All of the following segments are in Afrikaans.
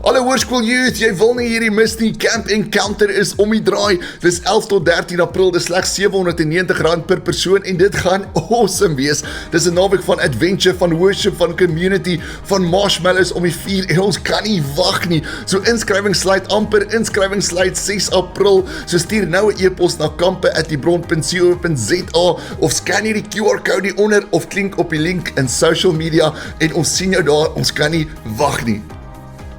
Alle Hoërskool Youth, jy wil nie hierdie mis nie. Camp Encounter is om die draai. Dis 11 tot 13 April, dis slegs R790 per persoon en dit gaan awesome wees. Dis 'n naweek van adventure, van worship, van community, van marshmallows om die vuur en ons kan nie wag nie. So inskrywing sluit amper, inskrywing sluit 6 April. So stuur nou 'n e-pos na kampe@diebron.co.za of scan hierdie QR-code hieronder of klink op die link in social media en ons sien jou daar, ons kan nie wag nie.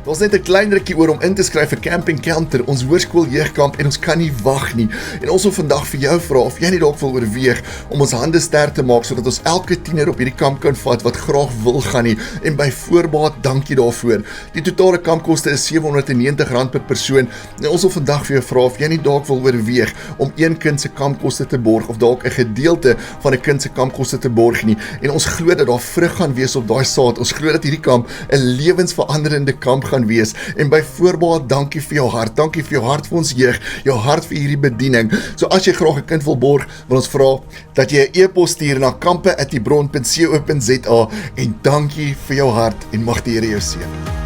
Ons net 'n klein rukkie oor om in te skryf vir Camp Encounter, ons hoërskool jeugkamp en ons kan nie wag nie. En ons wil vandag vir jou vra of jy nie dalk wil oorweeg om ons hande sterk te maak sodat ons elke tiener op hierdie kamp kan vat wat graag wil gaan nie en by voorbaat dankie daarvoor. Die totale kampkoste is R790 per persoon en ons wil vandag vir jou vra of jy nie dalk wil oorweeg om een kind se kampkoste te borg of dalk 'n gedeelte van 'n kind se kampkoste te borg nie. En ons glo dat daar vrug gaan wees op daai saad. Ons glo dat hierdie kamp 'n lewensveranderende kamp gaan wees en by voorbaat dankie vir jou hart, dankie vir jou hart vir ons jeug, jou hart vir hierdie bediening. So as jy graag 'n kind wil borg, wil ons vra dat jy 'n e-pos stuur na kampe@diebron.co.za en dankie vir jou hart en mag die Here jou seën.